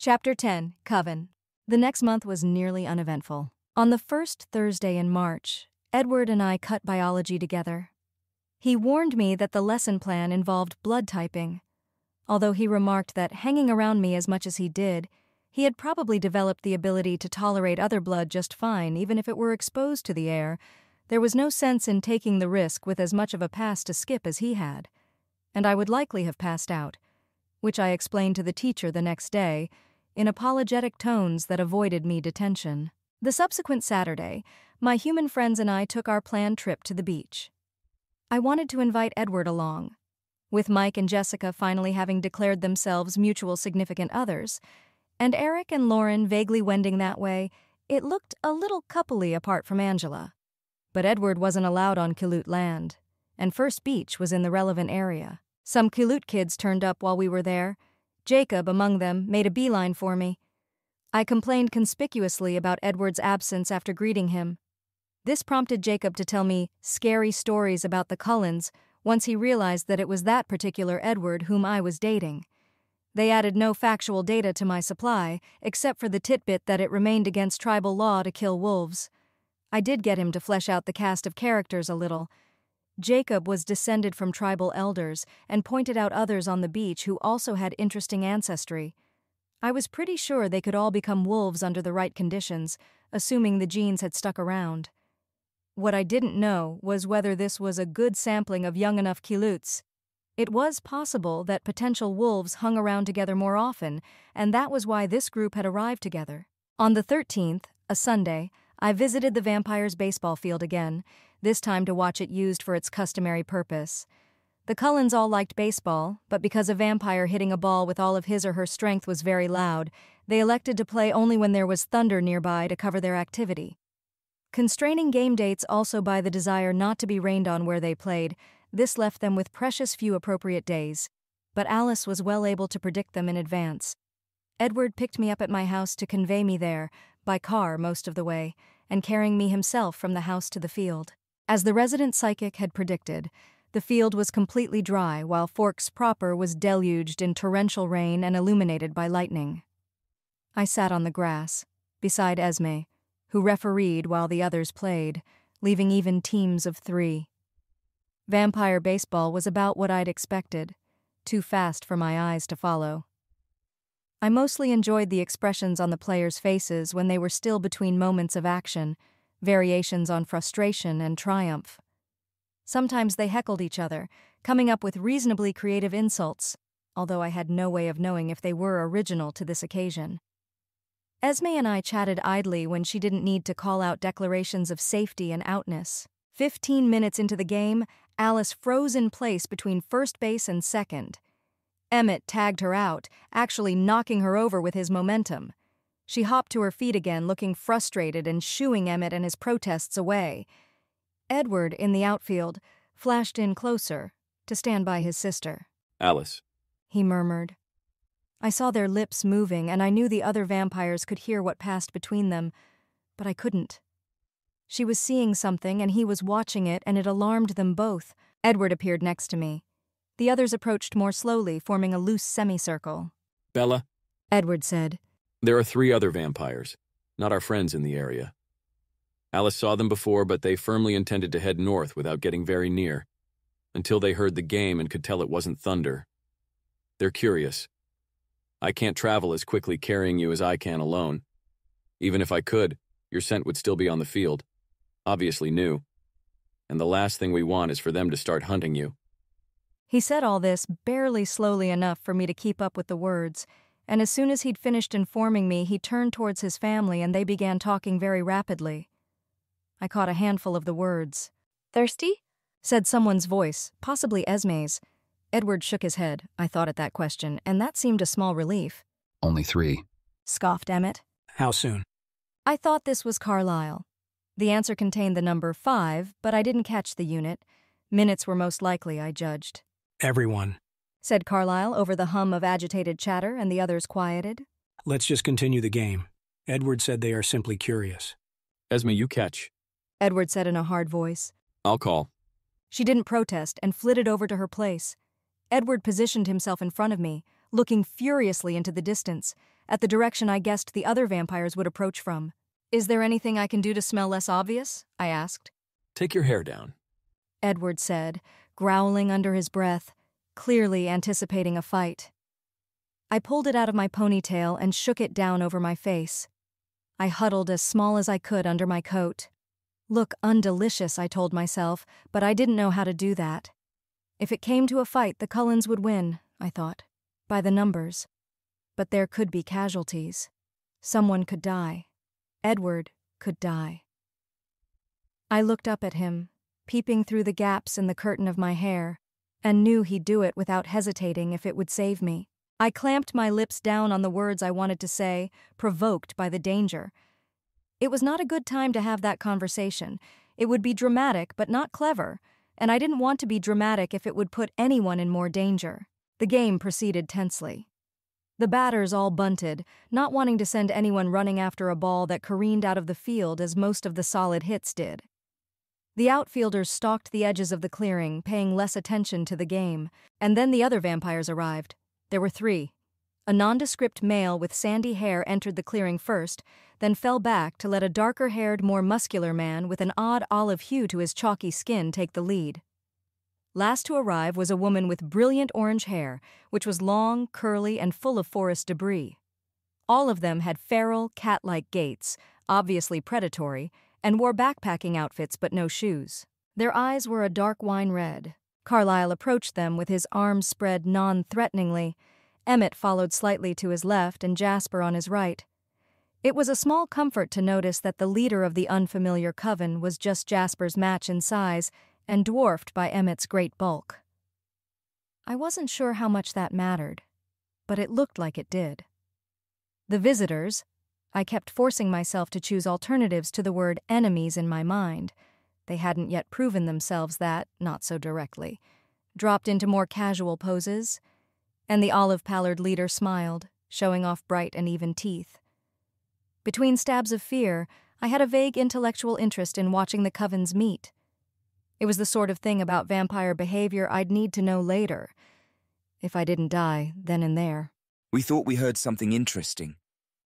Chapter 10, Coven. The next month was nearly uneventful. On the first Thursday in March, Edward and I cut biology together. He warned me that the lesson plan involved blood typing. Although he remarked that hanging around me as much as he did, he had probably developed the ability to tolerate other blood just fine even if it were exposed to the air, there was no sense in taking the risk with as much of a pass to skip as he had. And I would likely have passed out, which I explained to the teacher the next day, in apologetic tones that avoided me detention. The subsequent Saturday, my human friends and I took our planned trip to the beach. I wanted to invite Edward along. With Mike and Jessica finally having declared themselves mutual significant others, and Eric and Lauren vaguely wending that way, it looked a little coupley apart from Angela. But Edward wasn't allowed on Kilut land, and First Beach was in the relevant area. Some Kilut kids turned up while we were there. Jacob, among them, made a beeline for me. I complained conspicuously about Edward's absence after greeting him. This prompted Jacob to tell me scary stories about the Cullens once he realized that it was that particular Edward whom I was dating. They added no factual data to my supply, except for the tidbit that it remained against tribal law to kill wolves. I did get him to flesh out the cast of characters a little. Jacob was descended from tribal elders and pointed out others on the beach who also had interesting ancestry. I was pretty sure they could all become wolves under the right conditions, assuming the genes had stuck around. What I didn't know was whether this was a good sampling of young enough Kiluts. It was possible that potential wolves hung around together more often, and that was why this group had arrived together. On the 13th, a Sunday, I visited the vampires' baseball field again, this time to watch it used for its customary purpose. The Cullens all liked baseball, but because a vampire hitting a ball with all of his or her strength was very loud, they elected to play only when there was thunder nearby to cover their activity. Constraining game dates also by the desire not to be rained on where they played, this left them with precious few appropriate days. But Alice was well able to predict them in advance. Edward picked me up at my house to convey me there, by car most of the way, and carrying me himself from the house to the field. As the resident psychic had predicted, the field was completely dry while Forks proper was deluged in torrential rain and illuminated by lightning. I sat on the grass, beside Esme, who refereed while the others played, leaving even teams of 3. Vampire baseball was about what I'd expected, too fast for my eyes to follow. I mostly enjoyed the expressions on the players' faces when they were still between moments of action, variations on frustration and triumph. Sometimes they heckled each other, coming up with reasonably creative insults, although I had no way of knowing if they were original to this occasion. Esme and I chatted idly when she didn't need to call out declarations of safety and outness. 15 minutes into the game, Alice froze in place between first base and second. Emmett tagged her out, actually knocking her over with his momentum. She hopped to her feet again, looking frustrated and shooing Emmett and his protests away. Edward, in the outfield, flashed in closer, to stand by his sister. Alice, he murmured. I saw their lips moving, and I knew the other vampires could hear what passed between them, but I couldn't. She was seeing something, and he was watching it, and it alarmed them both. Edward appeared next to me. The others approached more slowly, forming a loose semicircle. Bella, Edward said. There are 3 other vampires, not our friends in the area. Alice saw them before, but they firmly intended to head north without getting very near, until they heard the game and could tell it wasn't thunder. They're curious. I can't travel as quickly carrying you as I can alone. Even if I could, your scent would still be on the field, obviously new. And the last thing we want is for them to start hunting you. He said all this barely slowly enough for me to keep up with the words, and as soon as he'd finished informing me, he turned towards his family and they began talking very rapidly. I caught a handful of the words. Thirsty? Said someone's voice, possibly Esme's. Edward shook his head, I thought at that question, and that seemed a small relief. Only 3. Scoffed Emmett. How soon? I thought this was Carlisle. The answer contained the number 5, but I didn't catch the unit. Minutes were most likely, I judged. Everyone, said Carlisle over the hum of agitated chatter, and the others quieted. let's just continue the game. Edward said they are simply curious. Esme, you catch. Edward said in a hard voice. I'll call. She didn't protest and flitted over to her place. Edward positioned himself in front of me, looking furiously into the distance, at the direction I guessed the other vampires would approach from. "Is there anything I can do to smell less obvious?" I asked. Take your hair down. Edward said, growling under his breath, clearly anticipating a fight. I pulled it out of my ponytail and shook it down over my face. I huddled as small as I could under my coat. Look undelicious, I told myself, but I didn't know how to do that. If it came to a fight, the Cullens would win, I thought, by the numbers. But there could be casualties. Someone could die. Edward could die. I looked up at him, peeping through the gaps in the curtain of my hair, and knew he'd do it without hesitating if it would save me. I clamped my lips down on the words I wanted to say, provoked by the danger. It was not a good time to have that conversation. It would be dramatic, but not clever, and I didn't want to be dramatic if it would put anyone in more danger. The game proceeded tensely. The batters all bunted, not wanting to send anyone running after a ball that careened out of the field as most of the solid hits did. The outfielders stalked the edges of the clearing, paying less attention to the game, and then the other vampires arrived. There were 3. A nondescript male with sandy hair entered the clearing first, then fell back to let a darker-haired, more muscular man with an odd olive hue to his chalky skin take the lead. Last to arrive was a woman with brilliant orange hair, which was long, curly, and full of forest debris. All of them had feral, cat-like gaits, obviously predatory, and wore backpacking outfits but no shoes. Their eyes were a dark wine red. Carlyle approached them with his arms spread non-threateningly. Emmett followed slightly to his left and Jasper on his right. It was a small comfort to notice that the leader of the unfamiliar coven was just Jasper's match in size and dwarfed by Emmett's great bulk. I wasn't sure how much that mattered, but it looked like it did. The visitors, I kept forcing myself to choose alternatives to the word enemies in my mind. They hadn't yet proven themselves that, not so directly, dropped into more casual poses, and the olive-pallid leader smiled, showing off bright and even teeth. Between stabs of fear, I had a vague intellectual interest in watching the covens meet. It was the sort of thing about vampire behavior I'd need to know later, if I didn't die then and there. "We thought we heard something interesting,"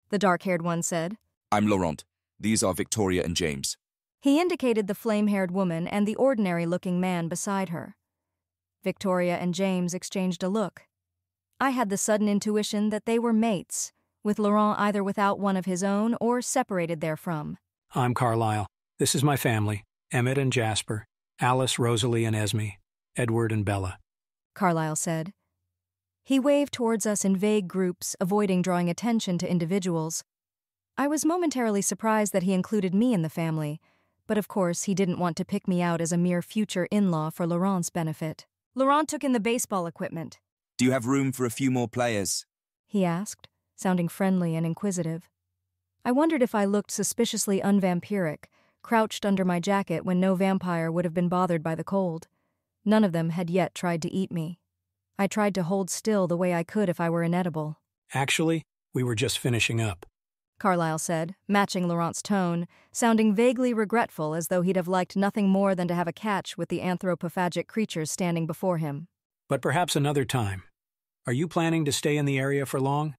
the dark-haired one said. "I'm Laurent. These are Victoria and James." He indicated the flame-haired woman and the ordinary-looking man beside her. Victoria and James exchanged a look. I had the sudden intuition that they were mates, with Laurent either without one of his own or separated therefrom. I'm Carlyle. This is my family, Emmett and Jasper, Alice, Rosalie, and Esme, Edward and Bella, Carlyle said. He waved towards us in vague groups, avoiding drawing attention to individuals. I was momentarily surprised that he included me in the family, but of course he didn't want to pick me out as a mere future in-law for Laurent's benefit. Laurent took in the baseball equipment. "Do you have room for a few more players?" he asked, sounding friendly and inquisitive. I wondered if I looked suspiciously unvampiric, crouched under my jacket when no vampire would have been bothered by the cold. None of them had yet tried to eat me. I tried to hold still the way I could if I were inedible. Actually, we were just finishing up, Carlyle said, matching Laurent's tone, sounding vaguely regretful as though he'd have liked nothing more than to have a catch with the anthropophagic creatures standing before him. But perhaps another time. Are you planning to stay in the area for long?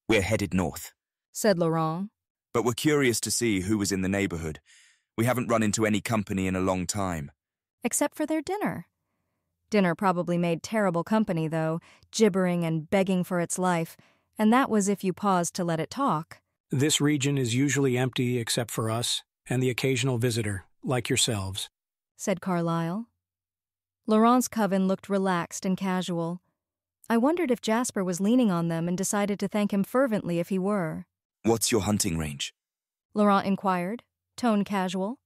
"We're headed north," said Laurent. "but we're curious to see who was in the neighborhood. We haven't run into any company in a long time." Except for their dinner. Dinner probably made terrible company, though, gibbering and begging for its life, and that was if you paused to let it talk. This region is usually empty except for us and the occasional visitor, like yourselves, said Carlyle. Laurent's coven looked relaxed and casual. I wondered if Jasper was leaning on them and decided to thank him fervently if he were. "What's your hunting range?" Laurent inquired, tone casual.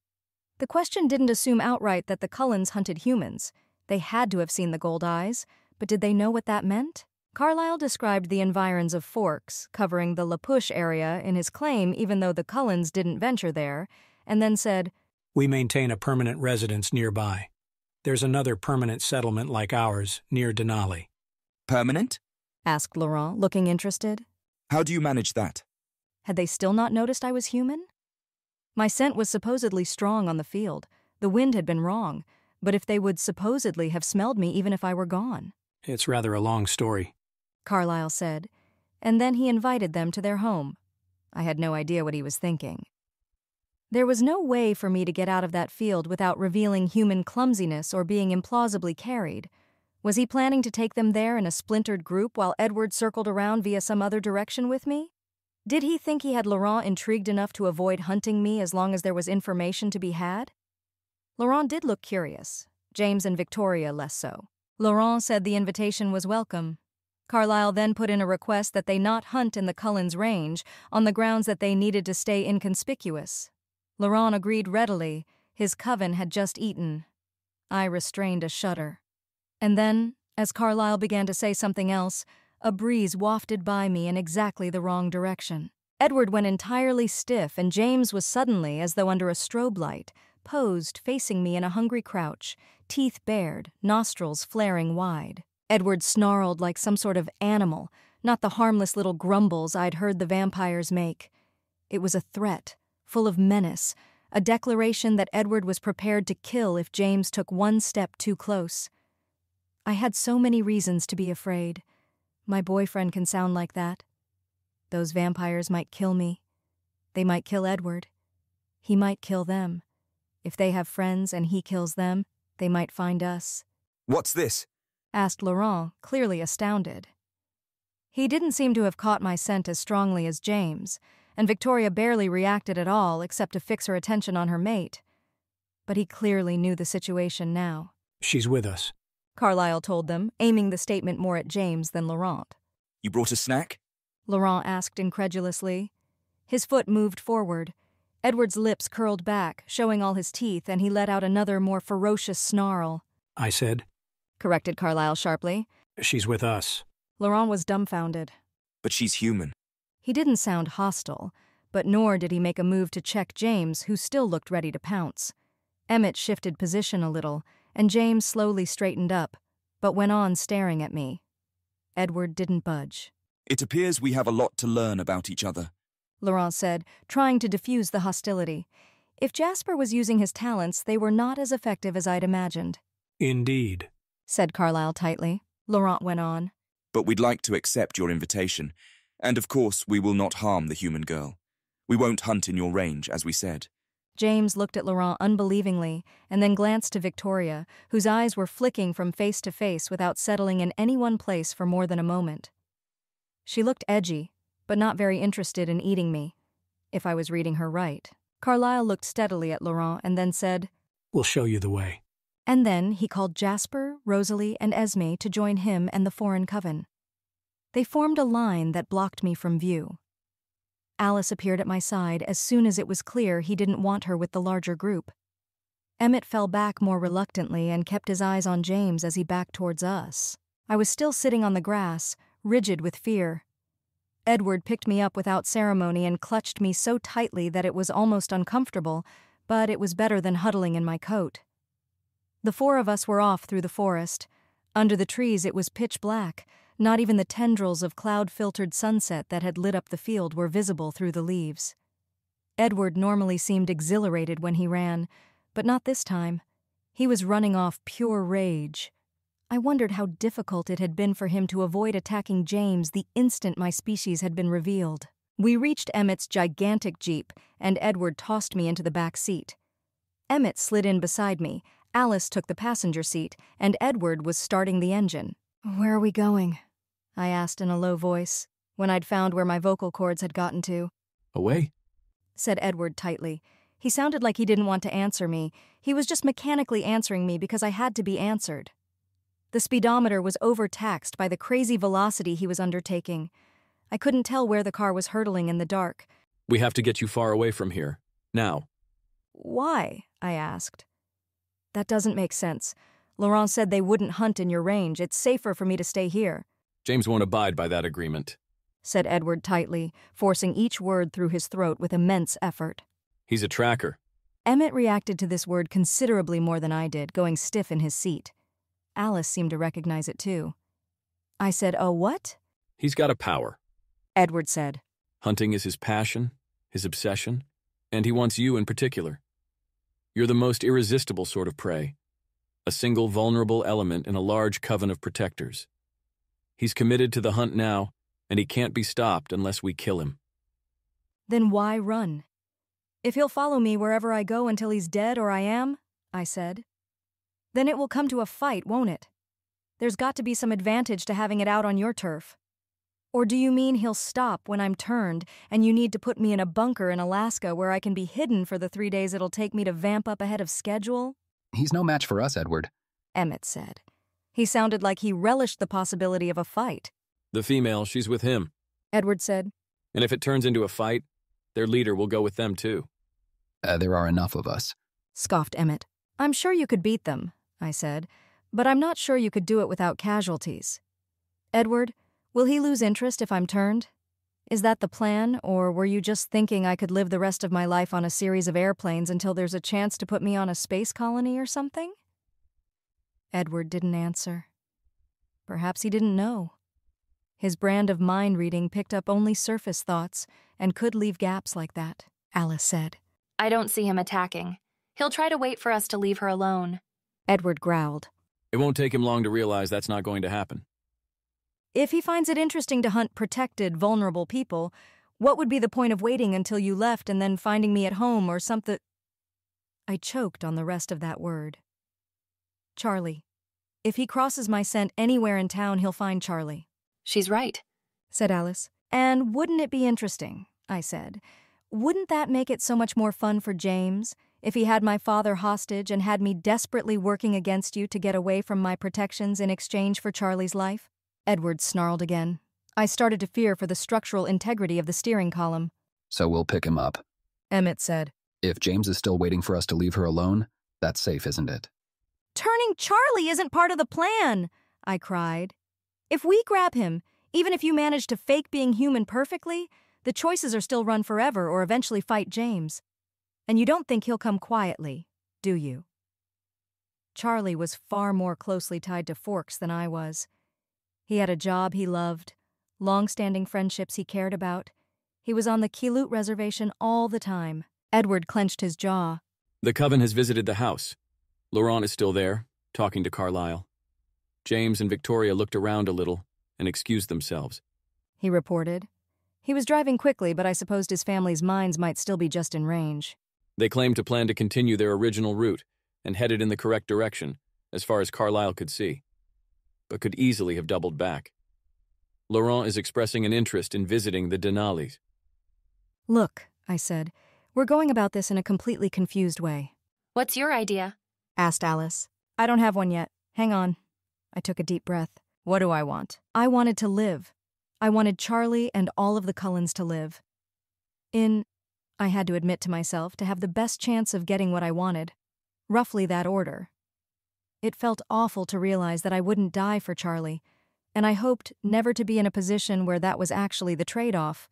The question didn't assume outright that the Cullens hunted humans. They had to have seen the gold eyes, but did they know what that meant? Carlyle described the environs of Forks, covering the La Push area in his claim even though the Cullens didn't venture there, and then said, We maintain a permanent residence nearby. There's another permanent settlement like ours near Denali. "Permanent?" asked Laurent, looking interested. "How do you manage that?" Had they still not noticed I was human? My scent was supposedly strong on the field. The wind had been wrong, but if they would supposedly have smelled me even if I were gone. It's rather a long story. Carlyle said, and then he invited them to their home. I had no idea what he was thinking. There was no way for me to get out of that field without revealing human clumsiness or being implausibly carried. Was he planning to take them there in a splintered group while Edward circled around via some other direction with me? Did he think he had Laurent intrigued enough to avoid hunting me as long as there was information to be had? Laurent did look curious, James and Victoria less so. Laurent said the invitation was welcome. Carlyle then put in a request that they not hunt in the Cullens Range on the grounds that they needed to stay inconspicuous. Laurent agreed readily. His coven had just eaten. I restrained a shudder. And then, as Carlyle began to say something else, a breeze wafted by me in exactly the wrong direction. Edward went entirely stiff, and James was suddenly, as though under a strobe light, posed facing me in a hungry crouch, teeth bared, nostrils flaring wide. Edward snarled like some sort of animal, not the harmless little grumbles I'd heard the vampires make. It was a threat, full of menace, a declaration that Edward was prepared to kill if James took one step too close. I had so many reasons to be afraid. My boyfriend can sound like that. Those vampires might kill me. They might kill Edward. He might kill them. If they have friends and he kills them, they might find us. What's this? Asked Laurent, clearly astounded. He didn't seem to have caught my scent as strongly as James, and Victoria barely reacted at all except to fix her attention on her mate. But he clearly knew the situation now. She's with us, Carlyle told them, aiming the statement more at James than Laurent. You brought a snack? Laurent asked incredulously. His foot moved forward. Edward's lips curled back, showing all his teeth, and he let out another, more ferocious snarl. I said. Corrected Carlyle sharply. She's with us. Laurent was dumbfounded. But she's human. He didn't sound hostile, but nor did he make a move to check James, who still looked ready to pounce. Emmett shifted position a little, and James slowly straightened up, but went on staring at me. Edward didn't budge. It appears we have a lot to learn about each other, Laurent said, trying to diffuse the hostility. If Jasper was using his talents, they were not as effective as I'd imagined. Indeed, said Carlyle tightly. Laurent went on. But we'd like to accept your invitation. And of course, we will not harm the human girl. We won't hunt in your range, as we said. James looked at Laurent unbelievingly, and then glanced to Victoria, whose eyes were flicking from face to face without settling in any one place for more than a moment. She looked edgy, but not very interested in eating me, if I was reading her right. Carlyle looked steadily at Laurent and then said, we'll show you the way. And then he called Jasper, Rosalie, and Esme to join him and the foreign coven. They formed a line that blocked me from view. Alice appeared at my side as soon as it was clear he didn't want her with the larger group. Emmett fell back more reluctantly and kept his eyes on James as he backed towards us. I was still sitting on the grass, rigid with fear. Edward picked me up without ceremony and clutched me so tightly that it was almost uncomfortable, but it was better than huddling in my coat. The four of us were off through the forest. Under the trees it was pitch black. Not even the tendrils of cloud-filtered sunset that had lit up the field were visible through the leaves. Edward normally seemed exhilarated when he ran, but not this time. He was running off pure rage. I wondered how difficult it had been for him to avoid attacking James the instant my species had been revealed. We reached Emmett's gigantic jeep, and Edward tossed me into the back seat. Emmett slid in beside me, Alice took the passenger seat, and Edward was starting the engine. "Where are we going?" I asked in a low voice, when I'd found where my vocal cords had gotten to. Away? Said Edward tightly. He sounded like he didn't want to answer me. He was just mechanically answering me because I had to be answered. The speedometer was overtaxed by the crazy velocity he was undertaking. I couldn't tell where the car was hurtling in the dark. We have to get you far away from here. Now. Why? I asked. That doesn't make sense. Laurent said they wouldn't hunt in your range. It's safer for me to stay here. James won't abide by that agreement, said Edward tightly, forcing each word through his throat with immense effort. He's a tracker. Emmett reacted to this word considerably more than I did, going stiff in his seat. Alice seemed to recognize it too. I said, "Oh, what?" He's got a power. Edward said. Hunting is his passion, his obsession, and he wants you in particular. You're the most irresistible sort of prey, a single vulnerable element in a large coven of protectors. He's committed to the hunt now, and he can't be stopped unless we kill him. Then why run? If he'll follow me wherever I go until he's dead or I am, I said, then it will come to a fight, won't it? There's got to be some advantage to having it out on your turf. Or do you mean he'll stop when I'm turned and you need to put me in a bunker in Alaska where I can be hidden for the 3 days it'll take me to vamp up ahead of schedule? He's no match for us, Edward, Emmett said. He sounded like he relished the possibility of a fight. The female, she's with him. Edward said. And if it turns into a fight, their leader will go with them too. There are enough of us. Scoffed Emmett. I'm sure you could beat them, I said, but I'm not sure you could do it without casualties. Edward, will he lose interest if I'm turned? Is that the plan, or were you just thinking I could live the rest of my life on a series of airplanes until there's a chance to put me on a space colony or something? Edward didn't answer. Perhaps he didn't know. His brand of mind reading picked up only surface thoughts and could leave gaps like that, Alice said. I don't see him attacking. He'll try to wait for us to leave her alone. Edward growled. It won't take him long to realize that's not going to happen. If he finds it interesting to hunt protected, vulnerable people, what would be the point of waiting until you left and then finding me at home or something? I choked on the rest of that word. Charlie. If he crosses my scent anywhere in town, he'll find Charlie. She's right, said Alice. And wouldn't it be interesting, I said. Wouldn't that make it so much more fun for James, if he had my father hostage and had me desperately working against you to get away from my protections in exchange for Charlie's life? Edward snarled again. I started to fear for the structural integrity of the steering column. So we'll pick him up. Emmett said. If James is still waiting for us to leave her alone, that's safe, isn't it? Turning Charlie isn't part of the plan, I cried. If we grab him, even if you manage to fake being human perfectly, the choices are still run forever or eventually fight James. And you don't think he'll come quietly, do you? Charlie was far more closely tied to Forks than I was. He had a job he loved, long-standing friendships he cared about. He was on the Kilut reservation all the time. Edward clenched his jaw. The Coven has visited the house. Laurent is still there, talking to Carlyle. James and Victoria looked around a little and excused themselves. He reported. He was driving quickly, but I supposed his family's minds might still be just in range. They claimed to plan to continue their original route and headed in the correct direction, as far as Carlyle could see, but could easily have doubled back. Laurent is expressing an interest in visiting the Denalis. Look, I said, we're going about this in a completely confused way. What's your idea? Asked Alice. I don't have one yet. Hang on. I took a deep breath. What do I want? I wanted to live. I wanted Charlie and all of the Cullens to live. I had to admit to myself, to have the best chance of getting what I wanted. Roughly that order. It felt awful to realize that I wouldn't die for Charlie, and I hoped never to be in a position where that was actually the trade-off,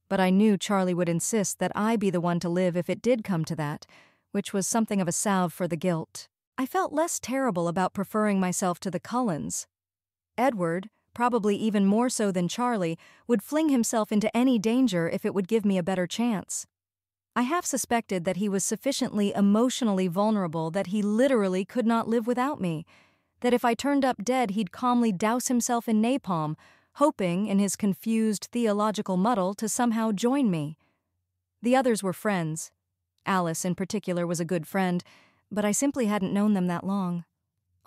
but I knew Charlie would insist that I be the one to live if it did come to that, which was something of a salve for the guilt. I felt less terrible about preferring myself to the Cullens. Edward, probably even more so than Charlie, would fling himself into any danger if it would give me a better chance. I half suspected that he was sufficiently emotionally vulnerable that he literally could not live without me, that if I turned up dead he'd calmly douse himself in napalm, hoping, in his confused theological muddle, to somehow join me. The others were friends. Alice, in particular, was a good friend, but I simply hadn't known them that long.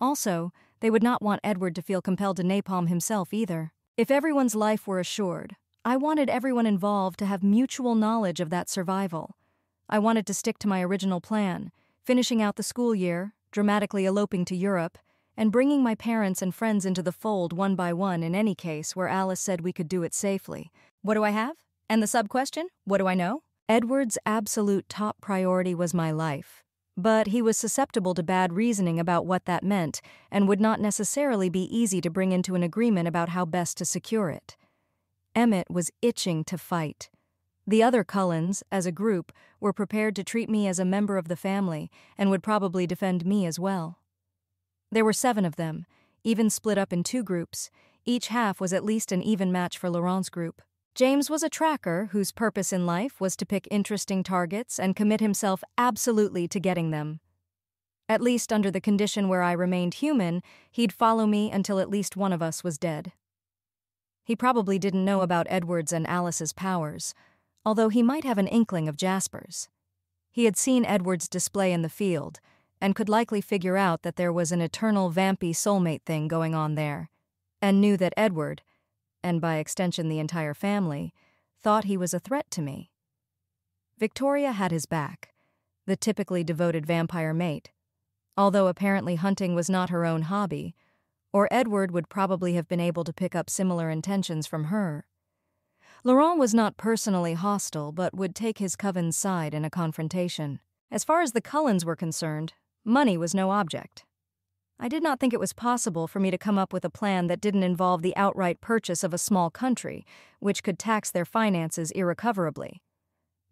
Also, they would not want Edward to feel compelled to napalm himself either. If everyone's life were assured, I wanted everyone involved to have mutual knowledge of that survival. I wanted to stick to my original plan, finishing out the school year, dramatically eloping to Europe, and bringing my parents and friends into the fold one by one in any case where Alice said we could do it safely. What do I have? And the sub-question, what do I know? Edward's absolute top priority was my life, but he was susceptible to bad reasoning about what that meant and would not necessarily be easy to bring into an agreement about how best to secure it. Emmett was itching to fight. The other Cullens, as a group, were prepared to treat me as a member of the family and would probably defend me as well. There were 7 of them, even split up in 2 groups. Each half was at least an even match for Laurent's group. James was a tracker whose purpose in life was to pick interesting targets and commit himself absolutely to getting them. At least under the condition where I remained human, he'd follow me until at least one of us was dead. He probably didn't know about Edward's and Alice's powers, although he might have an inkling of Jasper's. He had seen Edward's display in the field, and could likely figure out that there was an eternal vampy soulmate thing going on there, and knew that Edward, and by extension the entire family, thought he was a threat to me. Victoria had his back, the typically devoted vampire mate, although apparently hunting was not her own hobby, or Edward would probably have been able to pick up similar intentions from her. Laurent was not personally hostile, but would take his Coven's side in a confrontation. As far as the Cullens were concerned, money was no object. I did not think it was possible for me to come up with a plan that didn't involve the outright purchase of a small country, which could tax their finances irrecoverably.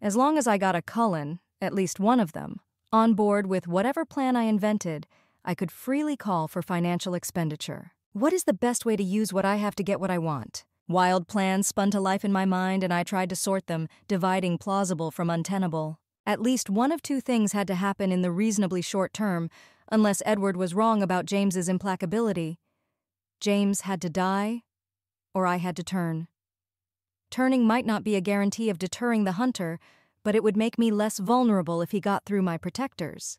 As long as I got a Cullen, at least one of them, on board with whatever plan I invented, I could freely call for financial expenditure. What is the best way to use what I have to get what I want? Wild plans spun to life in my mind, and I tried to sort them, dividing plausible from untenable. At least one of two things had to happen in the reasonably short term, unless Edward was wrong about James's implacability. James had to die, or I had to turn. Turning might not be a guarantee of deterring the hunter, but it would make me less vulnerable if he got through my protectors.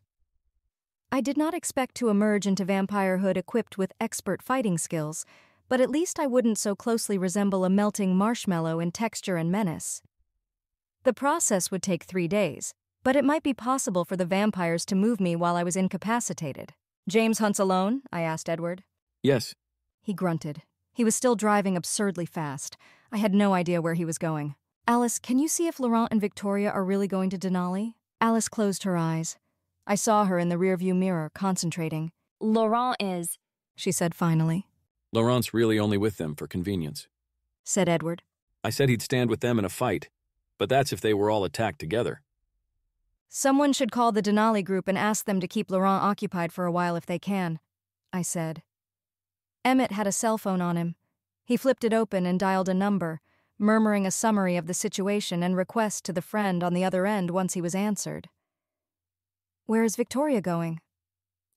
I did not expect to emerge into vampirehood equipped with expert fighting skills, but at least I wouldn't so closely resemble a melting marshmallow in texture and menace. The process would take 3 days, but it might be possible for the vampires to move me while I was incapacitated. "James hunts alone?" I asked Edward. Yes. He grunted. He was still driving absurdly fast. I had no idea where he was going. "Alice, can you see if Laurent and Victoria are really going to Denali?" Alice closed her eyes. I saw her in the rearview mirror, concentrating. Laurent is, She said finally. Laurent's really only with them for convenience. Said Edward. I said he'd stand with them in a fight, but that's if they were all attacked together. "Someone should call the Denali group and ask them to keep Laurent occupied for a while if they can," I said. Emmett had a cell phone on him. He flipped it open and dialed a number, murmuring a summary of the situation and request to the friend on the other end once he was answered. "Where is Victoria going?"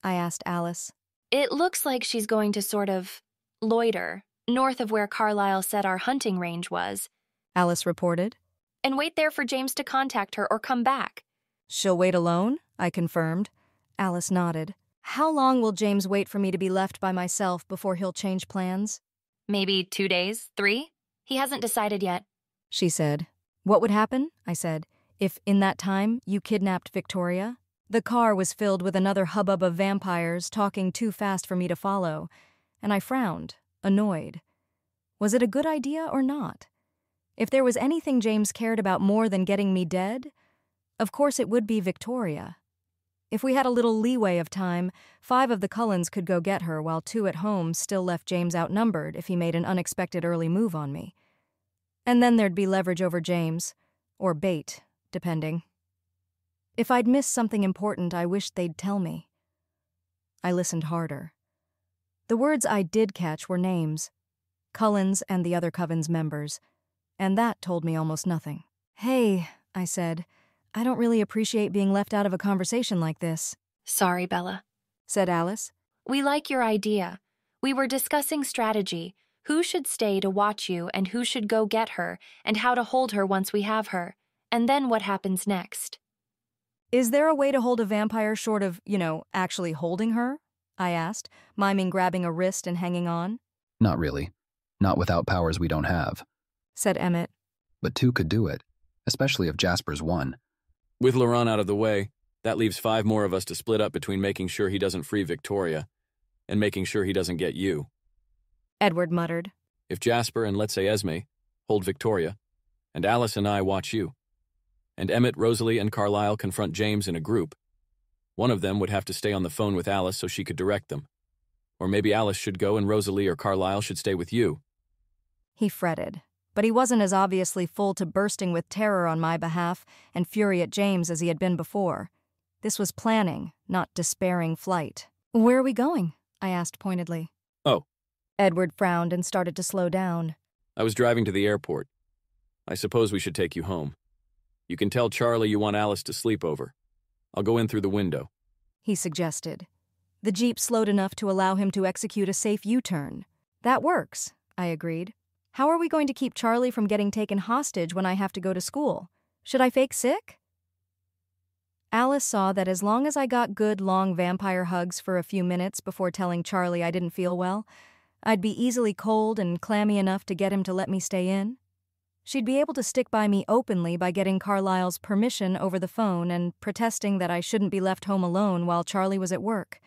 I asked Alice. it looks like she's going to sort of loiter north of where Carlisle said our hunting range was, Alice reported. and wait there for James to contact her or come back. "She'll wait alone?" I confirmed. Alice nodded. "How long will James wait for me to be left by myself before he'll change plans?" Maybe 2 days, 3? He hasn't decided yet. She said. "What would happen?" I said, "if in that time you kidnapped Victoria?" The car was filled with another hubbub of vampires talking too fast for me to follow, and I frowned, annoyed. Was it a good idea or not? If there was anything James cared about more than getting me dead, of course it would be Victoria. If we had a little leeway of time, 5 of the Cullens could go get her, while 2 at home still left James outnumbered if he made an unexpected early move on me. And then there'd be leverage over James, or bait, depending. If I'd missed something important, I wished they'd tell me. I listened harder. The words I did catch were names, Cullens and the other Coven's members, and that told me almost nothing. "Hey," I said, "I don't really appreciate being left out of a conversation like this," Sorry, Bella. said Alice. We like your idea. We were discussing strategy. Who should stay to watch you and who should go get her and how to hold her once we have her. And then what happens next. "Is there a way to hold a vampire short of, actually holding her?" I asked, miming grabbing a wrist and hanging on. Not really. Not without powers we don't have. Said Emmett. But 2 could do it, especially if Jasper's one. With Laurent out of the way, that leaves 5 more of us to split up between making sure he doesn't free Victoria and making sure he doesn't get you. Edward muttered. If Jasper and, let's say, Esme hold Victoria, and Alice and I watch you, and Emmett, Rosalie, and Carlisle confront James in a group, one of them would have to stay on the phone with Alice so she could direct them. Or maybe Alice should go and Rosalie or Carlisle should stay with you. He fretted, but he wasn't as obviously full to bursting with terror on my behalf and fury at James as he had been before. This was planning, not despairing flight. "Where are we going?" I asked pointedly. Oh. Edward frowned and started to slow down. I was driving to the airport. I suppose we should take you home. You can tell Charlie you want Alice to sleep over. I'll go in through the window," he suggested. The Jeep slowed enough to allow him to execute a safe U-turn. "That works," I agreed. How are we going to keep Charlie from getting taken hostage when I have to go to school? Should I fake sick? Alice saw that as long as I got good long vampire hugs for a few minutes before telling Charlie I didn't feel well, I'd be easily cold and clammy enough to get him to let me stay in. She'd be able to stick by me openly by getting Carlisle's permission over the phone and protesting that I shouldn't be left home alone while Charlie was at work.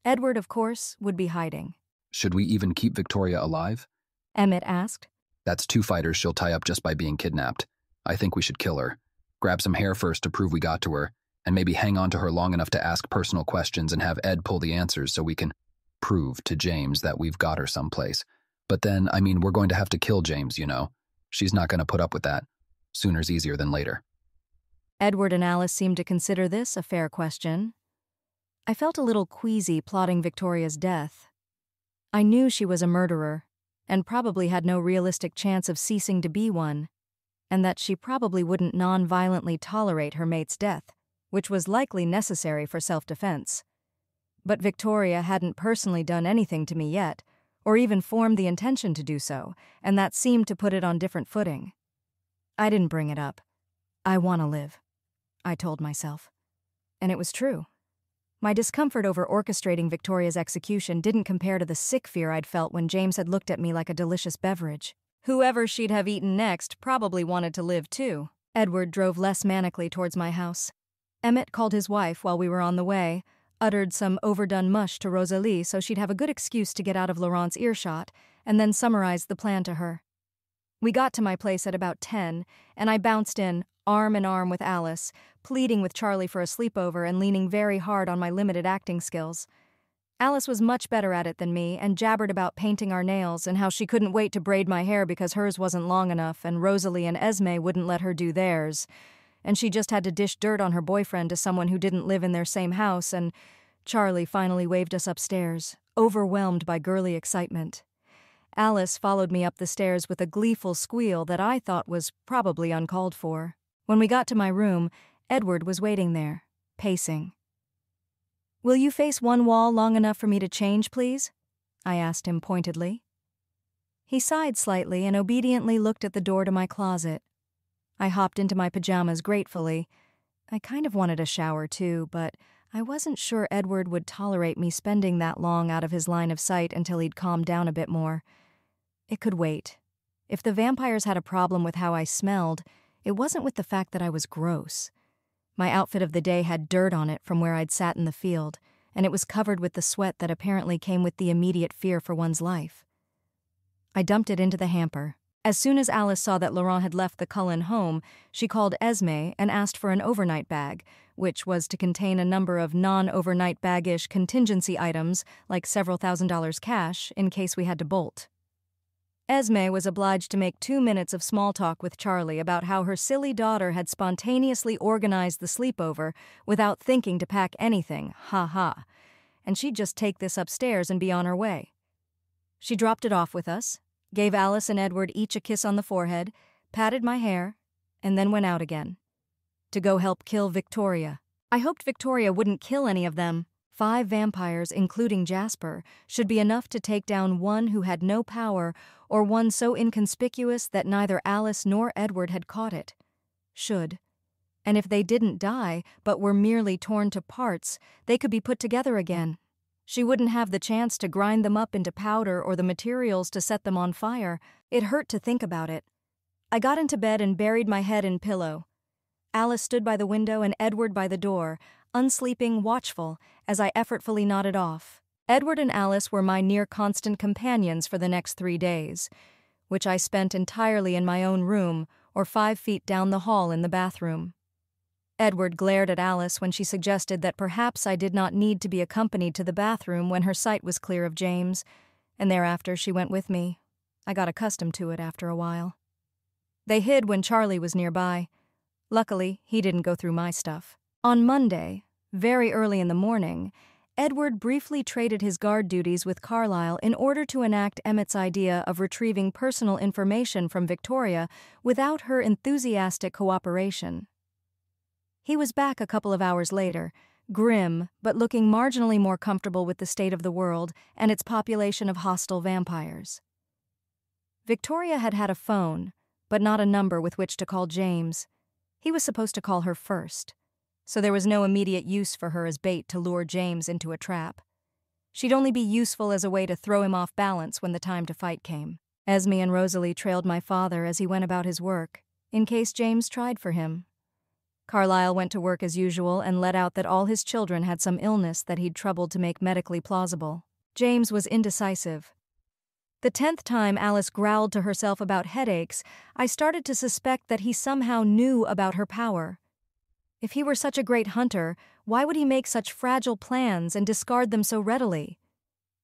Edward, of course, would be hiding. Should we even keep Victoria alive? Emmett asked. That's 2 fighters she'll tie up just by being kidnapped. I think we should kill her. Grab some hair first to prove we got to her, and maybe hang on to her long enough to ask personal questions and have Ed pull the answers so we can prove to James that we've got her someplace. But then, we're going to have to kill James, you know. She's not going to put up with that. Sooner's easier than later. Edward and Alice seemed to consider this a fair question. I felt a little queasy plotting Victoria's death. I knew she was a murderer, and probably had no realistic chance of ceasing to be one, and that she probably wouldn't non-violently tolerate her mate's death, which was likely necessary for self-defense. But Victoria hadn't personally done anything to me yet, or even formed the intention to do so, and that seemed to put it on different footing. I didn't bring it up. I want to live, I told myself. And it was true. My discomfort over orchestrating Victoria's execution didn't compare to the sick fear I'd felt when James had looked at me like a delicious beverage. Whoever she'd have eaten next probably wanted to live too. Edward drove less manically towards my house. Emmett called his wife while we were on the way, uttered some overdone mush to Rosalie so she'd have a good excuse to get out of Laurent's earshot, and then summarized the plan to her. We got to my place at about 10, and I bounced in, arm in arm with Alice, pleading with Charlie for a sleepover and leaning very hard on my limited acting skills. Alice was much better at it than me and jabbered about painting our nails and how she couldn't wait to braid my hair because hers wasn't long enough and Rosalie and Esme wouldn't let her do theirs. And she just had to dish dirt on her boyfriend to someone who didn't live in their same house, and Charlie finally waved us upstairs, overwhelmed by girly excitement. Alice followed me up the stairs with a gleeful squeal that I thought was probably uncalled for. When we got to my room, Edward was waiting there, pacing. "Will you face one wall long enough for me to change, please?" I asked him pointedly. He sighed slightly and obediently looked at the door to my closet. I hopped into my pajamas gratefully. I kind of wanted a shower too, but I wasn't sure Edward would tolerate me spending that long out of his line of sight until he'd calmed down a bit more. It could wait. If the vampires had a problem with how I smelled, it wasn't with the fact that I was gross. My outfit of the day had dirt on it from where I'd sat in the field, and it was covered with the sweat that apparently came with the immediate fear for one's life. I dumped it into the hamper. As soon as Alice saw that Laurent had left the Cullen home, she called Esme and asked for an overnight bag, which was to contain a number of non-overnight bag-ish contingency items, like several $1,000s cash, in case we had to bolt. Esme was obliged to make 2 minutes of small talk with Charlie about how her silly daughter had spontaneously organized the sleepover without thinking to pack anything, ha, and she'd just take this upstairs and be on her way. She dropped it off with us, gave Alice and Edward each a kiss on the forehead, patted my hair, and then went out again. To go help kill Victoria. I hoped Victoria wouldn't kill any of them. 5 vampires, including Jasper, should be enough to take down one who had no power or one so inconspicuous that neither Alice nor Edward had caught it. Should. And if they didn't die, but were merely torn to parts, they could be put together again. She wouldn't have the chance to grind them up into powder or the materials to set them on fire. It hurt to think about it. I got into bed and buried my head in pillow. Alice stood by the window and Edward by the door, unsleeping, watchful, as I effortfully nodded off. Edward and Alice were my near-constant companions for the next 3 days, which I spent entirely in my own room or 5 feet down the hall in the bathroom. Edward glared at Alice when she suggested that perhaps I did not need to be accompanied to the bathroom when her sight was clear of James, and thereafter she went with me. I got accustomed to it after a while. They hid when Charlie was nearby. Luckily, he didn't go through my stuff. On Monday, very early in the morning, Edward briefly traded his guard duties with Carlisle in order to enact Emmett's idea of retrieving personal information from Victoria without her enthusiastic cooperation. He was back a couple of hours later, grim but looking marginally more comfortable with the state of the world and its population of hostile vampires. Victoria had had a phone, but not a number with which to call James. He was supposed to call her first, so there was no immediate use for her as bait to lure James into a trap. She'd only be useful as a way to throw him off balance when the time to fight came. Esme and Rosalie trailed my father as he went about his work, in case James tried for him. Carlyle went to work as usual and let out that all his children had some illness that he'd troubled to make medically plausible. James was indecisive. The 10th time Alice growled to herself about headaches, I started to suspect that he somehow knew about her power. If he were such a great hunter, why would he make such fragile plans and discard them so readily?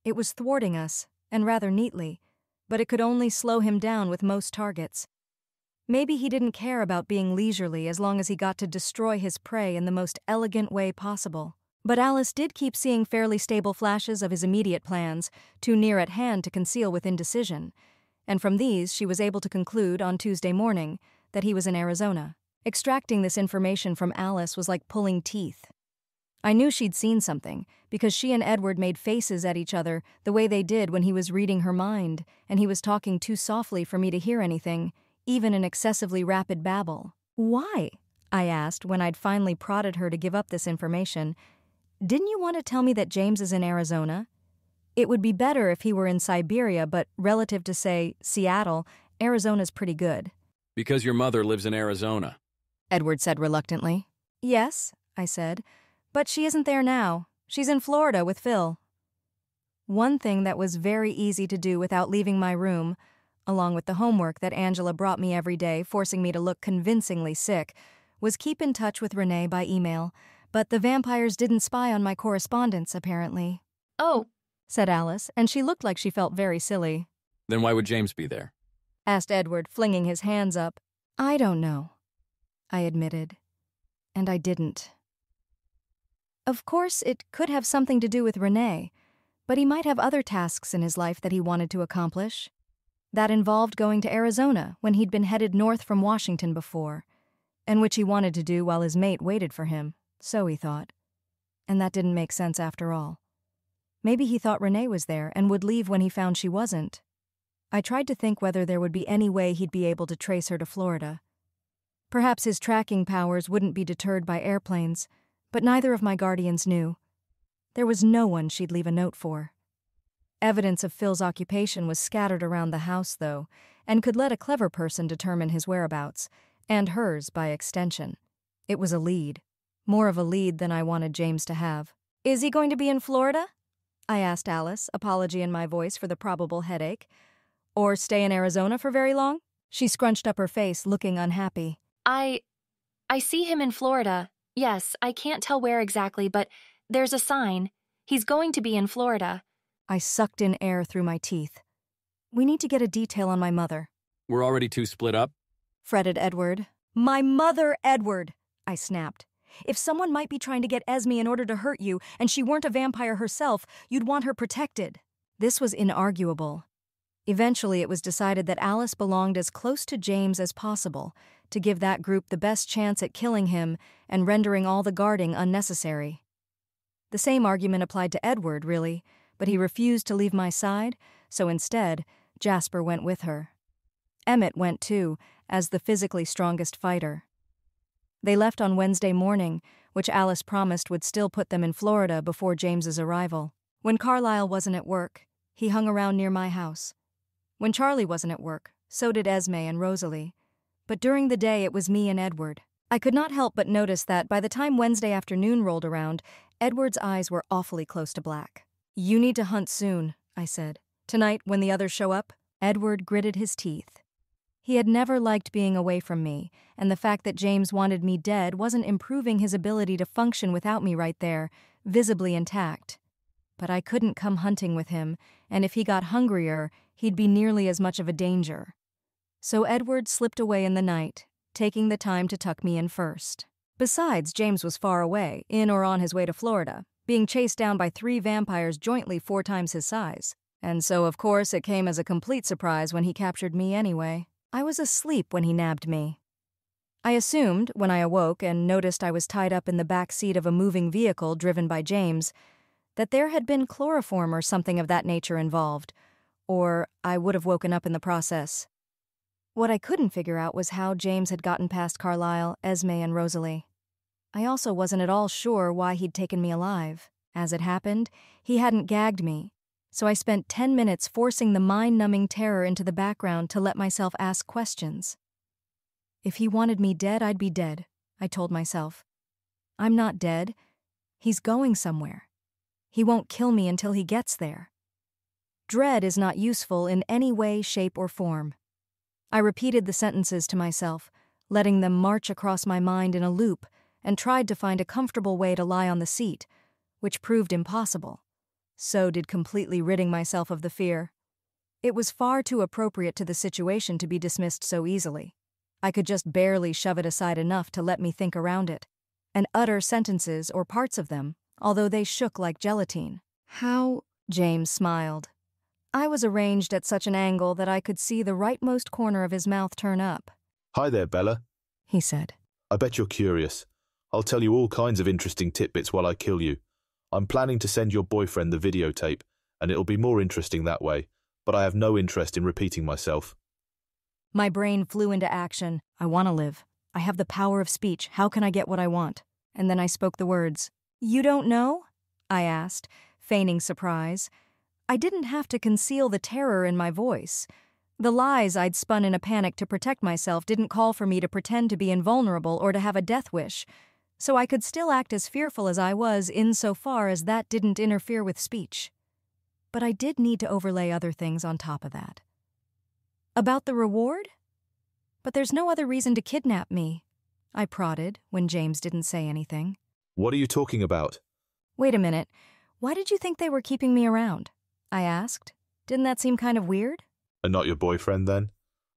It was thwarting us, and rather neatly, but it could only slow him down with most targets. Maybe he didn't care about being leisurely as long as he got to destroy his prey in the most elegant way possible. But Alice did keep seeing fairly stable flashes of his immediate plans, too near at hand to conceal with indecision, and from these she was able to conclude on Tuesday morning that he was in Arizona. Extracting this information from Alice was like pulling teeth. I knew she'd seen something, because she and Edward made faces at each other the way they did when he was reading her mind, and he was talking too softly for me to hear anything, even an excessively rapid babble. "Why?" I asked when I'd finally prodded her to give up this information. "Didn't you want to tell me that James is in Arizona? It would be better if he were in Siberia, but relative to, say, Seattle, Arizona's pretty good." Because your mother lives in Arizona. Edward said reluctantly. "Yes," I said, "but she isn't there now. She's in Florida with Phil." One thing that was very easy to do without leaving my room, along with the homework that Angela brought me every day, forcing me to look convincingly sick, was keep in touch with Renee by email, but the vampires didn't spy on my correspondence, apparently. "Oh," said Alice, and she looked like she felt very silly. Then why would James be there? Asked Edward, flinging his hands up. "I don't know," I admitted, and I didn't. Of course, it could have something to do with Renee, but he might have other tasks in his life that he wanted to accomplish. That involved going to Arizona when he'd been headed north from Washington before, and which he wanted to do while his mate waited for him, so he thought. And that didn't make sense after all. Maybe he thought Renee was there and would leave when he found she wasn't. I tried to think whether there would be any way he'd be able to trace her to Florida. Perhaps his tracking powers wouldn't be deterred by airplanes, but neither of my guardians knew. There was no one she'd leave a note for. Evidence of Phil's occupation was scattered around the house, though, and could let a clever person determine his whereabouts, and hers by extension. It was a lead. More of a lead than I wanted James to have. "Is he going to be in Florida?" I asked Alice, apology in my voice for the probable headache. "Or stay in Arizona for very long?" She scrunched up her face, looking unhappy. I see him in Florida. Yes, I can't tell where exactly, but there's a sign. He's going to be in Florida." I sucked in air through my teeth. "We need to get a detail on my mother." We're already too split up. Fretted Edward. "My mother, Edward!" I snapped. "If someone might be trying to get Esme in order to hurt you, and she weren't a vampire herself, you'd want her protected." This was inarguable. Eventually it was decided that Alice belonged as close to James as possible, to give that group the best chance at killing him and rendering all the guarding unnecessary. The same argument applied to Edward, really, but he refused to leave my side, so instead, Jasper went with her. Emmett went too, as the physically strongest fighter. They left on Wednesday morning, which Alice promised would still put them in Florida before James's arrival. When Carlyle wasn't at work, he hung around near my house. When Charlie wasn't at work, so did Esme and Rosalie. But during the day it was me and Edward. I could not help but notice that by the time Wednesday afternoon rolled around, Edward's eyes were awfully close to black. "You need to hunt soon," I said. "Tonight, when the others show up?" Edward gritted his teeth. He had never liked being away from me, and the fact that James wanted me dead wasn't improving his ability to function without me right there, visibly intact. But I couldn't come hunting with him, and if he got hungrier, he'd be nearly as much of a danger. So Edward slipped away in the night, taking the time to tuck me in first. Besides, James was far away, in or on his way to Florida, being chased down by 3 vampires jointly 4 times his size. And so, of course, it came as a complete surprise when he captured me anyway. I was asleep when he nabbed me. I assumed, when I awoke and noticed I was tied up in the back seat of a moving vehicle driven by James, that there had been chloroform or something of that nature involved, or I would have woken up in the process. What I couldn't figure out was how James had gotten past Carlisle, Esme, and Rosalie. I also wasn't at all sure why he'd taken me alive. As it happened, he hadn't gagged me, so I spent 10 minutes forcing the mind-numbing terror into the background to let myself ask questions. If he wanted me dead, I'd be dead, I told myself. I'm not dead. He's going somewhere. He won't kill me until he gets there. Dread is not useful in any way, shape, or form. I repeated the sentences to myself, letting them march across my mind in a loop, and tried to find a comfortable way to lie on the seat, which proved impossible. So did completely ridding myself of the fear. It was far too appropriate to the situation to be dismissed so easily. I could just barely shove it aside enough to let me think around it, and utter sentences or parts of them, although they shook like gelatine. How? James smiled. I was arranged at such an angle that I could see the rightmost corner of his mouth turn up. Hi there, Bella, he said. I bet you're curious. I'll tell you all kinds of interesting tidbits while I kill you. I'm planning to send your boyfriend the videotape, and it'll be more interesting that way, but I have no interest in repeating myself. My brain flew into action. I want to live. I have the power of speech. How can I get what I want? And then I spoke the words. You don't know? I asked, feigning surprise. I didn't have to conceal the terror in my voice. The lies I'd spun in a panic to protect myself didn't call for me to pretend to be invulnerable or to have a death wish, so I could still act as fearful as I was insofar as that didn't interfere with speech. But I did need to overlay other things on top of that. About the reward? But there's no other reason to kidnap me, I prodded when James didn't say anything. What are you talking about? Wait a minute. Why did you think they were keeping me around? I asked. Didn't that seem kind of weird? And not your boyfriend, then?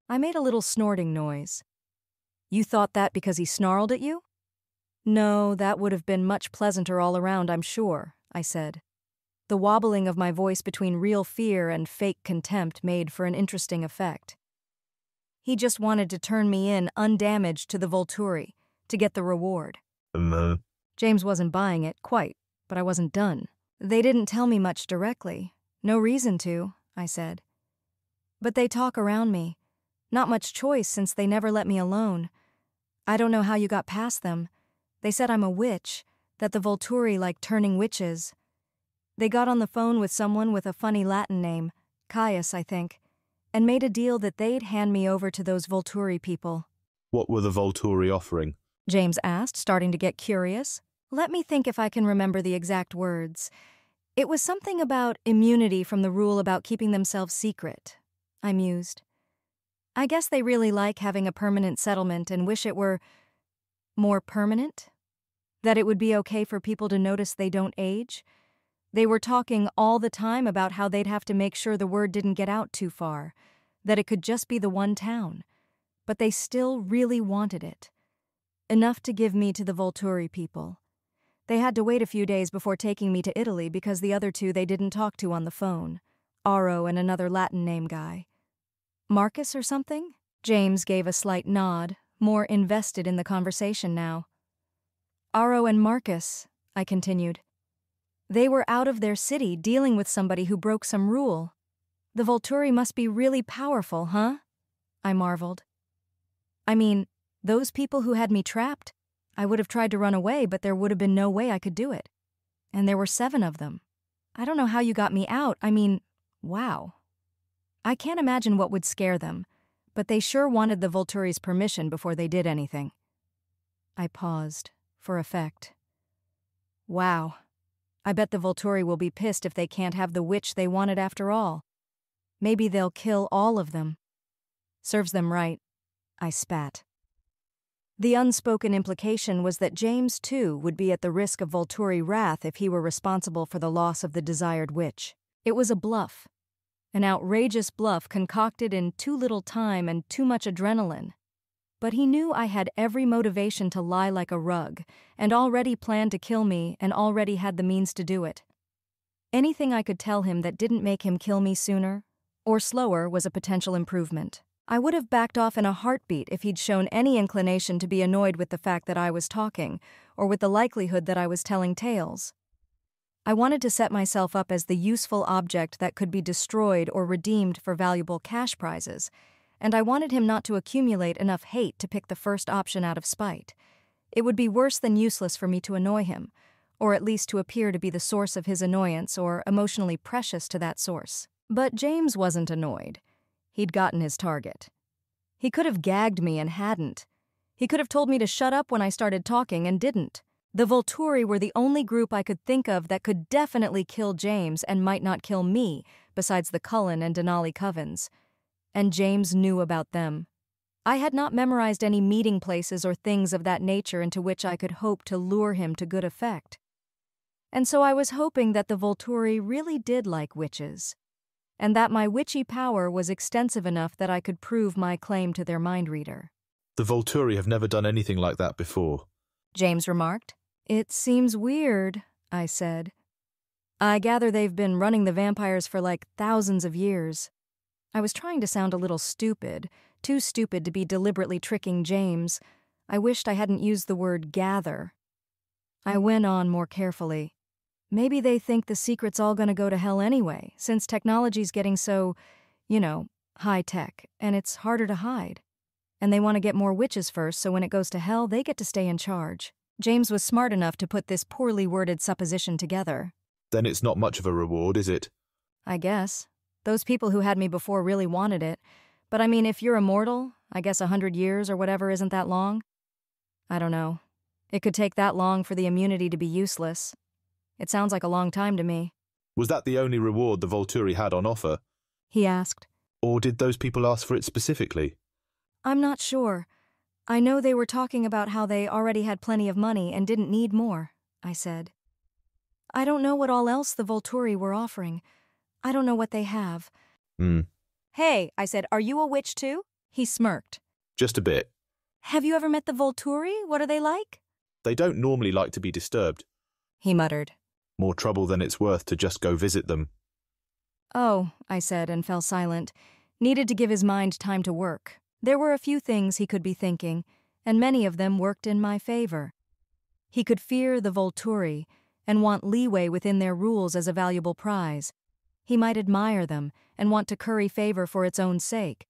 I made a little snorting noise. You thought that because he snarled at you? No, that would have been much pleasanter all around, I'm sure, I said. The wobbling of my voice between real fear and fake contempt made for an interesting effect. He just wanted to turn me in undamaged to the Volturi, to get the reward. James wasn't buying it, quite, but I wasn't done. They didn't tell me much directly. No reason to, I said. But they talk around me. Not much choice since they never let me alone. I don't know how you got past them. They said I'm a witch, that the Volturi like turning witches. They got on the phone with someone with a funny Latin name, Caius, I think, and made a deal that they'd hand me over to those Volturi people. What were the Volturi offering? James asked, starting to get curious. Let me think if I can remember the exact words. It was something about immunity from the rule about keeping themselves secret, I mused. I guess they really like having a permanent settlement and wish it were more permanent? That it would be okay for people to notice they don't age? They were talking all the time about how they'd have to make sure the word didn't get out too far, that it could just be the one town. But they still really wanted it. Enough to give me to the Volturi people. They had to wait a few days before taking me to Italy because the other two they didn't talk to on the phone. Aro and another Latin name guy. Marcus or something? James gave a slight nod, more invested in the conversation now. Aro and Marcus, I continued. They were out of their city dealing with somebody who broke some rule. The Volturi must be really powerful, huh? I marveled. I mean, those people who had me trapped, I would have tried to run away, but there would have been no way I could do it. And there were 7 of them. I don't know how you got me out. I mean, wow. I can't imagine what would scare them, but they sure wanted the Volturi's permission before they did anything. I paused, for effect. Wow. I bet the Volturi will be pissed if they can't have the witch they wanted after all. Maybe they'll kill all of them. Serves them right. I spat. The unspoken implication was that James, too, would be at the risk of Volturi wrath if he were responsible for the loss of the desired witch. It was a bluff. An outrageous bluff concocted in too little time and too much adrenaline. But he knew I had every motivation to lie like a rug, and already planned to kill me and already had the means to do it. Anything I could tell him that didn't make him kill me sooner, or slower, was a potential improvement. I would have backed off in a heartbeat if he'd shown any inclination to be annoyed with the fact that I was talking, or with the likelihood that I was telling tales. I wanted to set myself up as the useful object that could be destroyed or redeemed for valuable cash prizes, and I wanted him not to accumulate enough hate to pick the first option out of spite. It would be worse than useless for me to annoy him, or at least to appear to be the source of his annoyance or emotionally precious to that source. But James wasn't annoyed. He'd gotten his target. He could have gagged me and hadn't. He could have told me to shut up when I started talking and didn't. The Volturi were the only group I could think of that could definitely kill James and might not kill me, besides the Cullen and Denali Covens. And James knew about them. I had not memorized any meeting places or things of that nature into which I could hope to lure him to good effect. And so I was hoping that the Volturi really did like witches, and that my witchy power was extensive enough that I could prove my claim to their mind reader. The Volturi have never done anything like that before, James remarked. It seems weird, I said. I gather they've been running the vampires for like thousands of years. I was trying to sound a little stupid, too stupid to be deliberately tricking James. I wished I hadn't used the word gather. I went on more carefully. Maybe they think the secret's all gonna go to hell anyway, since technology's getting so, high-tech, and it's harder to hide. And they want to get more witches first, so when it goes to hell, they get to stay in charge. James was smart enough to put this poorly worded supposition together. Then it's not much of a reward, is it? I guess. Those people who had me before really wanted it. But I mean, if you're immortal, I guess 100 years or whatever isn't that long. I don't know. It could take that long for the immunity to be useless. It sounds like a long time to me. Was that the only reward the Volturi had on offer? He asked. Or did those people ask for it specifically? I'm not sure. I know they were talking about how they already had plenty of money and didn't need more, I said. I don't know what all else the Volturi were offering. I don't know what they have. Hey, I said, are you a witch too? He smirked. Just a bit. Have you ever met the Volturi? What are they like? They don't normally like to be disturbed. He muttered. More trouble than it's worth to just go visit them. Oh, I said and fell silent. Needed to give his mind time to work. There were a few things he could be thinking, and many of them worked in my favor. He could fear the Volturi and want leeway within their rules as a valuable prize. He might admire them and want to curry favor for its own sake.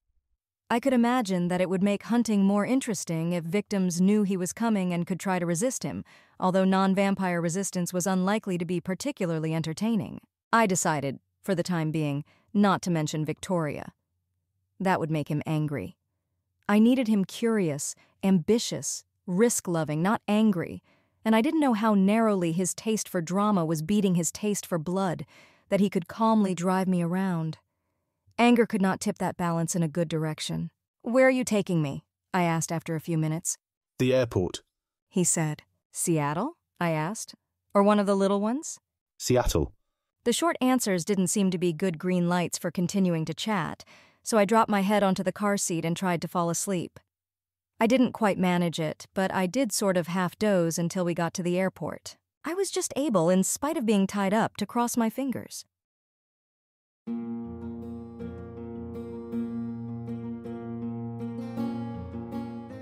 I could imagine that it would make hunting more interesting if victims knew he was coming and could try to resist him, although non-vampire resistance was unlikely to be particularly entertaining. I decided, for the time being, not to mention Victoria. That would make him angry. I needed him curious, ambitious, risk-loving, not angry, and I didn't know how narrowly his taste for drama was beating his taste for blood, that he could calmly drive me around. Anger could not tip that balance in a good direction. Where are you taking me? I asked after a few minutes. The airport. He said. Seattle? I asked. Or one of the little ones? Seattle. The short answers didn't seem to be good green lights for continuing to chat, so I dropped my head onto the car seat and tried to fall asleep. I didn't quite manage it, but I did sort of half doze until we got to the airport. I was just able, in spite of being tied up, to cross my fingers.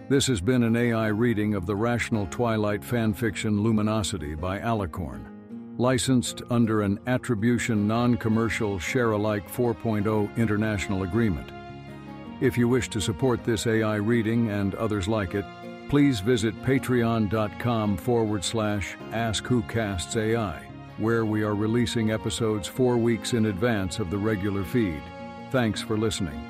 This has been an AI reading of the Rational Twilight fanfiction Luminosity by Alicorn, licensed under an Attribution Non-Commercial Share-alike 4.0 international agreement. If you wish to support this AI reading and others like it, please visit patreon.com/AskWhoCastsAI, where we are releasing episodes 4 weeks in advance of the regular feed. Thanks for listening.